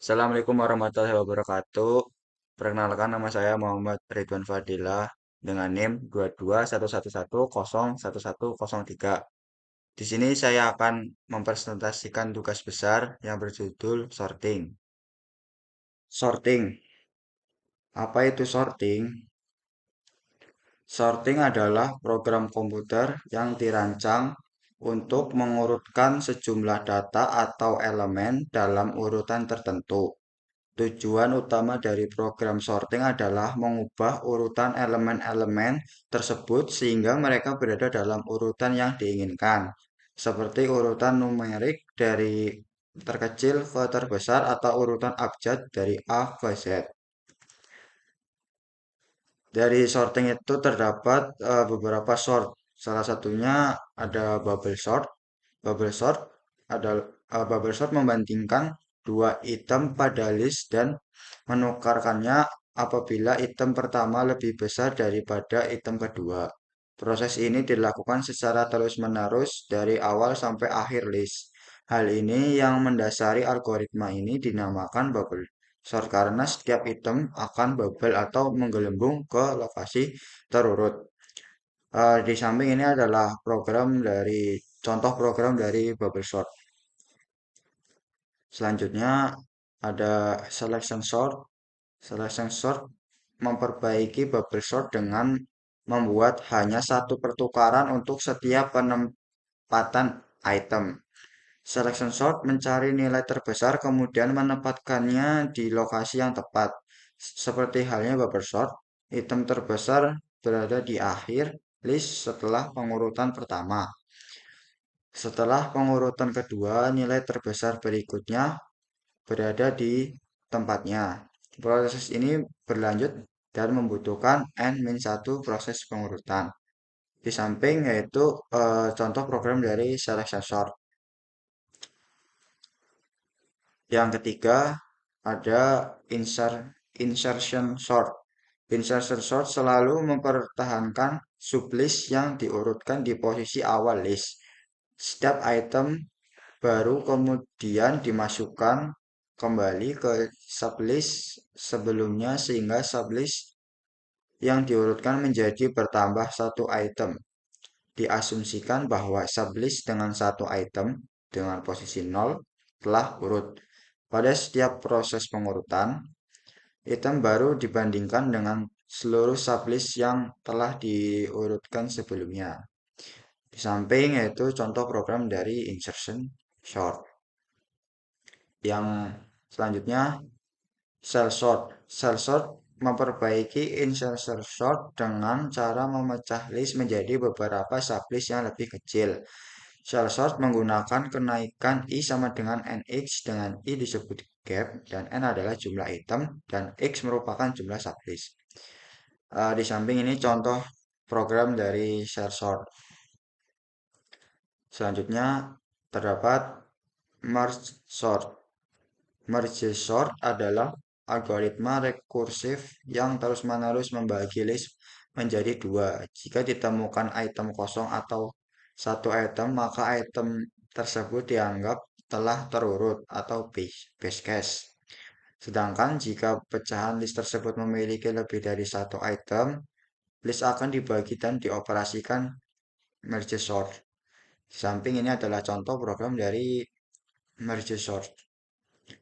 Assalamualaikum warahmatullahi wabarakatuh. Perkenalkan nama saya Muhammad Ridwan Fadilah dengan NIM 22111011103. Di sini saya akan mempresentasikan tugas besar yang berjudul sorting. Sorting. Apa itu sorting? Sorting adalah program komputer yang dirancang untuk mengurutkan sejumlah data atau elemen dalam urutan tertentu. Tujuan utama dari program sorting adalah mengubah urutan elemen-elemen tersebut sehingga mereka berada dalam urutan yang diinginkan, seperti urutan numerik dari terkecil ke terbesar atau urutan abjad dari A ke Z. Dari sorting itu terdapat beberapa sort. Salah satunya ada bubble sort. Bubble sort adalah bubble sort membandingkan dua item pada list dan menukarkannya apabila item pertama lebih besar daripada item kedua. Proses ini dilakukan secara terus-menerus dari awal sampai akhir list. Hal ini yang mendasari algoritma ini dinamakan bubble sort karena setiap item akan bubble atau menggelembung ke lokasi terurut. Di samping ini adalah contoh program dari bubble sort. Selanjutnya ada selection sort. Selection sort memperbaiki bubble sort dengan membuat hanya satu pertukaran untuk setiap penempatan item. Selection sort mencari nilai terbesar kemudian menempatkannya di lokasi yang tepat. Seperti halnya bubble sort, item terbesar berada di akhir list setelah pengurutan pertama. Setelah pengurutan kedua, nilai terbesar berikutnya berada di tempatnya. Proses ini berlanjut dan membutuhkan n-1 proses pengurutan. Di samping yaitu contoh program dari selection sort. Yang ketiga ada insertion sort. Insertion sort selalu mempertahankan sublist yang diurutkan di posisi awal list. Setiap item baru kemudian dimasukkan kembali ke sublist sebelumnya sehingga sublist yang diurutkan menjadi bertambah satu item. Diasumsikan bahwa sublist dengan satu item dengan posisi 0 telah urut. Pada setiap proses pengurutan, item baru dibandingkan dengan seluruh sublist yang telah diurutkan sebelumnya. Di samping yaitu contoh program dari insertion sort. Yang selanjutnya cell sort. Cell sort memperbaiki insertion sort dengan cara memecah list menjadi beberapa sublist yang lebih kecil. Cell sort menggunakan kenaikan I sama dengan NX dengan I disebut gap dan N adalah jumlah item dan X merupakan jumlah sublist. Di samping ini contoh program dari cell sort. Selanjutnya terdapat merge sort. Merge sort adalah algoritma rekursif yang terus-menerus membagi list menjadi dua. Jika ditemukan item kosong atau satu item, maka item tersebut dianggap telah terurut atau base case. Sedangkan jika pecahan list tersebut memiliki lebih dari satu item, list akan dibagi dan dioperasikan merge sort. Di samping ini adalah contoh program dari merge sort.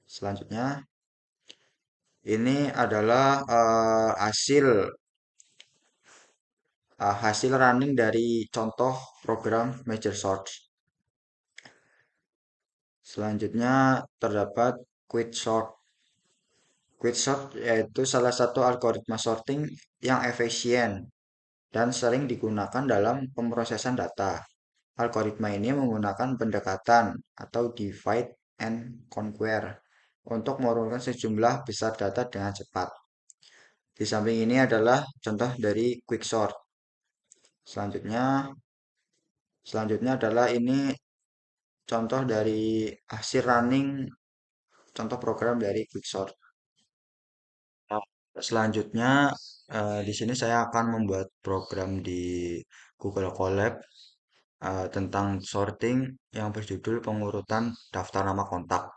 Selanjutnya, ini adalah hasil running dari contoh program merge sort. Selanjutnya terdapat quicksort. Quicksort yaitu salah satu algoritma sorting yang efisien dan sering digunakan dalam pemrosesan data. Algoritma ini menggunakan pendekatan atau divide and conquer untuk menurunkan sejumlah besar data dengan cepat. Di samping ini adalah contoh dari quicksort. Selanjutnya, selanjutnya adalah ini contoh dari hasil running contoh program dari quicksort. Selanjutnya, di sini saya akan membuat program di Google Colab tentang sorting yang berjudul pengurutan daftar nama kontak.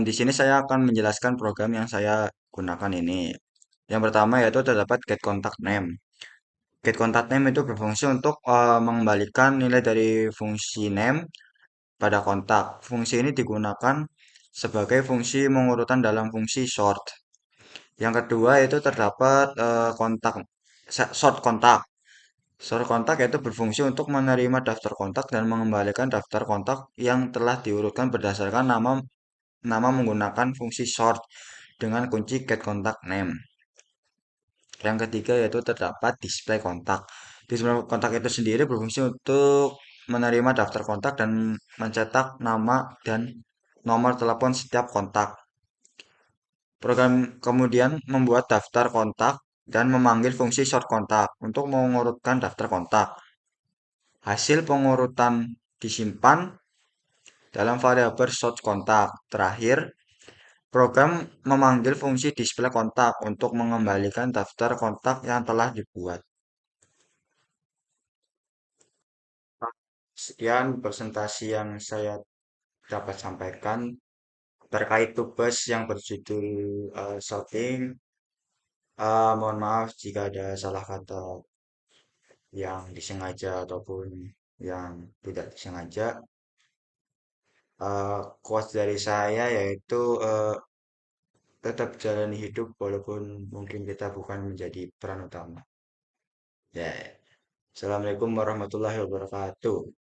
Di sini saya akan menjelaskan program yang saya gunakan ini. Yang pertama yaitu terdapat get contact name. Get contact name itu berfungsi untuk mengembalikan nilai dari fungsi name pada kontak. Fungsi ini digunakan sebagai fungsi mengurutan dalam fungsi sort. Yang kedua itu terdapat kontak sort kontak. Sort kontak yaitu berfungsi untuk menerima daftar kontak dan mengembalikan daftar kontak yang telah diurutkan berdasarkan nama menggunakan fungsi sort dengan kunci get contact name. Yang ketiga yaitu terdapat display kontak. Display kontak itu sendiri berfungsi untuk menerima daftar kontak dan mencetak nama dan nomor telepon setiap kontak. Program kemudian membuat daftar kontak dan memanggil fungsi sort kontak untuk mengurutkan daftar kontak. Hasil pengurutan disimpan dalam variabel sort kontak. Terakhir, program memanggil fungsi display kontak untuk mengembalikan daftar kontak yang telah dibuat. Sekian presentasi yang saya dapat sampaikan terkait tugas yang berjudul sorting. Mohon maaf jika ada salah kata yang disengaja ataupun yang tidak disengaja. Quotes dari saya yaitu tetap jalani hidup walaupun mungkin kita bukan menjadi peran utama. Ya, Assalamualaikum warahmatullahi wabarakatuh.